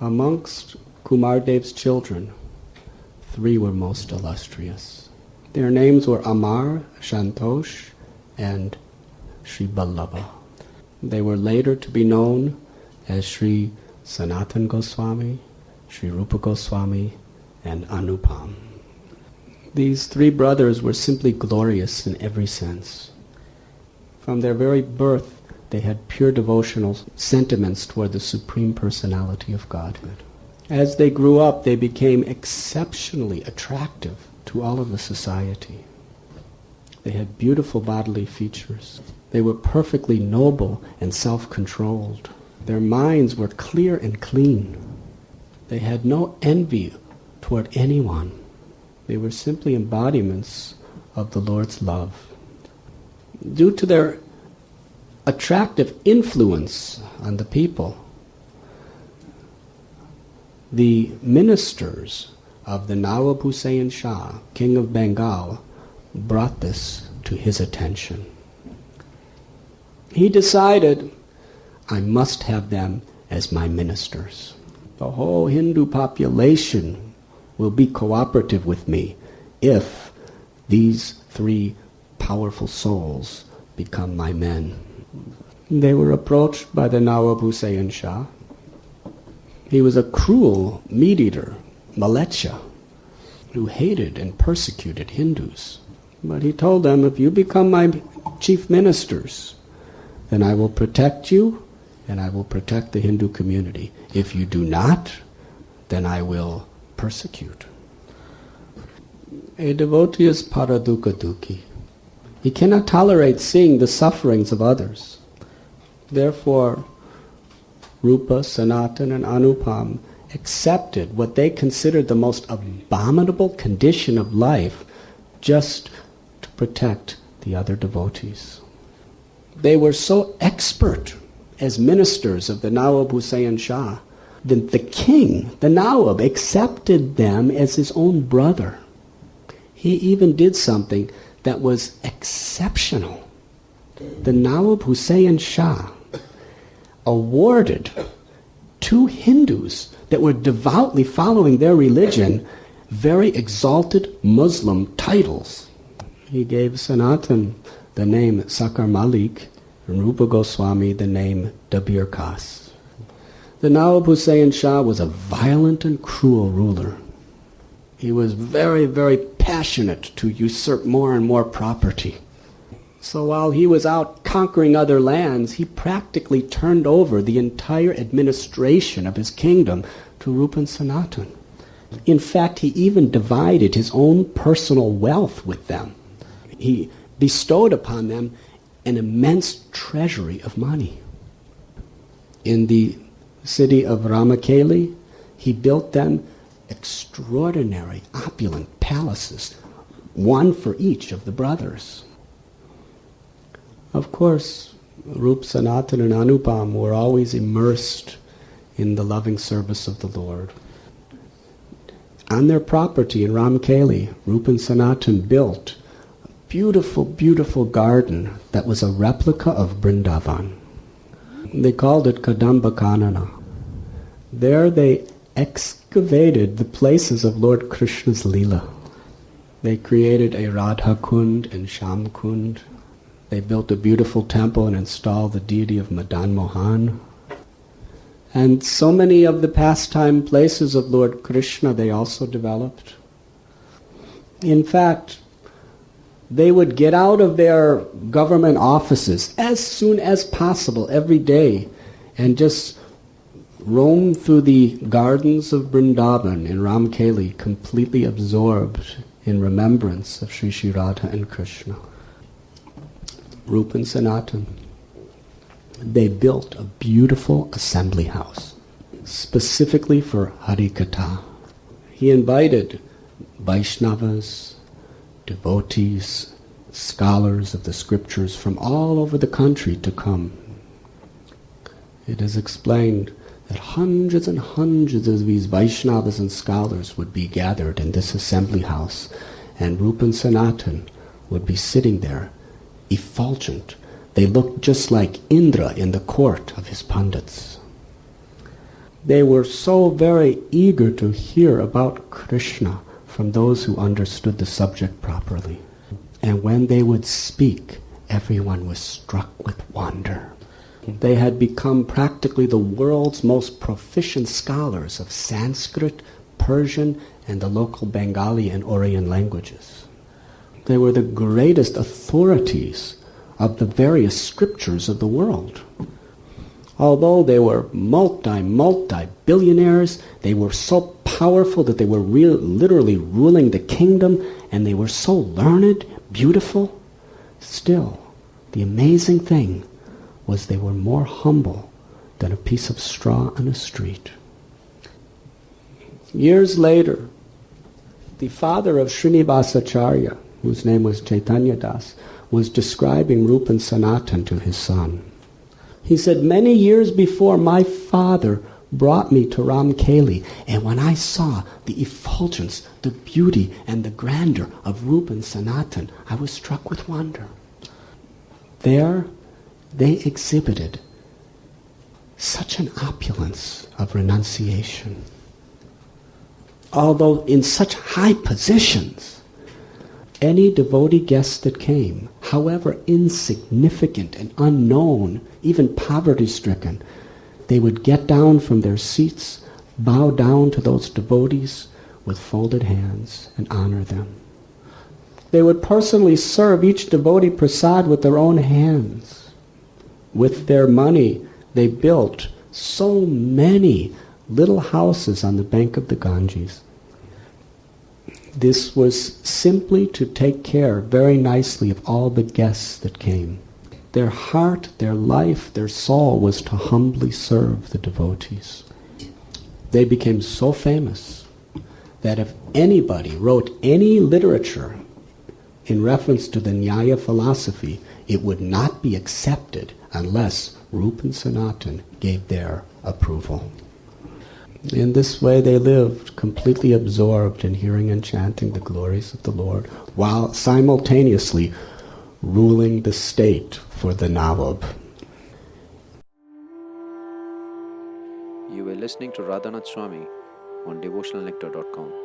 Amongst Kumardev's children, 3 were most illustrious. Their names were Amar, Shantosh, and Sri Ballabha. They were later to be known as Sri Sanatan Goswami, Sri Rupa Goswami, and Anupam. These 3 brothers were simply glorious in every sense. From their very birth, they had pure devotional sentiments toward the Supreme Personality of Godhead. As they grew up, they became exceptionally attractive to all of the society. They had beautiful bodily features. They were perfectly noble and self-controlled. Their minds were clear and clean. They had no envy toward anyone. They were simply embodiments of the Lord's love. Due to their attractive influence on the people, the ministers of the Nawab Hussain Shah, King of Bengal, brought this to his attention. He decided, I must have them as my ministers. The whole Hindu population will be cooperative with me if these 3 powerful souls become my men. They were approached by the Nawab Hussain Shah. He was a cruel meat-eater, Malecha, who hated and persecuted Hindus. But he told them, if you become my chief ministers, then I will protect you and I will protect the Hindu community. If you do not, then I will persecute. A devotee is paradukkha dukhi. He cannot tolerate seeing the sufferings of others. Therefore, Rupa, Sanatan, and Anupam accepted what they considered the most abominable condition of life just to protect the other devotees. They were so expert as ministers of the Nawab Hussain Shah that the king, the Nawab, accepted them as his own brother. He even did something that was exceptional. The Nawab Hussain Shah awarded 2 Hindus that were devoutly following their religion very exalted Muslim titles. He gave Sanatan the name Sakar Malik and Rupa Goswami the name Dabir Khas. The Nawab Hussain Shah was a violent and cruel ruler. He was very, very passionate to usurp more and more property. So while he was out conquering other lands, he practically turned over the entire administration of his kingdom to Rupa and Sanatana. In fact, he even divided his own personal wealth with them. He bestowed upon them an immense treasury of money. In the city of Ramakeli, he built them extraordinary, opulent palaces, one for each of the brothers. Of course, Rupa, Sanatan, and Anupam were always immersed in the loving service of the Lord. On their property in Ramakeli, Rupa and Sanatan built a beautiful, beautiful garden that was a replica of Vrindavan. They called it Kadamba Kanana. There they excavated the places of Lord Krishna's Leela. They created a Radha Kund and Sham Kund. They built a beautiful temple and installed the deity of Madan Mohan. And so many of the pastime places of Lord Krishna they also developed. In fact, they would get out of their government offices as soon as possible every day and just roam through the gardens of Vrindavan in Ramakeli, completely absorbed in remembrance of Sri Sri Radha and Krishna. Rupa and Sanatan, they built a beautiful assembly house specifically for Harikatha. He invited Vaishnavas, devotees, scholars of the scriptures from all over the country to come. It is explained that hundreds and hundreds of these Vaishnavas and scholars would be gathered in this assembly house, and Rupa and Sanatan would be sitting there, effulgent. They looked just like Indra in the court of his pundits. They were so very eager to hear about Krishna from those who understood the subject properly. And when they would speak, everyone was struck with wonder. They had become practically the world's most proficient scholars of Sanskrit, Persian, and the local Bengali and Orient languages. They were the greatest authorities of the various scriptures of the world. Although they were multi-billionaires, they were so powerful that they were literally ruling the kingdom, and they were so learned, beautiful. Still, the amazing thing was they were more humble than a piece of straw on a street. Years later, the father of Srinivasa acharya, whose name was Chaitanya Das, was describing Rupa and Sanatan to his son. He said, many years before, my father brought me to Ramakeli, and when I saw the effulgence, the beauty, and the grandeur of Rupa and Sanatan, I was struck with wonder. There, they exhibited such an opulence of renunciation. Although in such high positions, any devotee guest that came, however insignificant and unknown, even poverty-stricken, they would get down from their seats, bow down to those devotees with folded hands and honor them. They would personally serve each devotee prasad with their own hands. With their money, they built so many little houses on the bank of the Ganges. This was simply to take care very nicely of all the guests that came. Their heart, their life, their soul was to humbly serve the devotees. They became so famous that if anybody wrote any literature in reference to the nyaya philosophy, it would not be accepted unless Rupa and Sanatan gave their approval. In this way they lived, completely absorbed in hearing and chanting the glories of the Lord, while simultaneously ruling the state for the Nawab. You were listening to Radhanath Swami on devotionalnectar.com.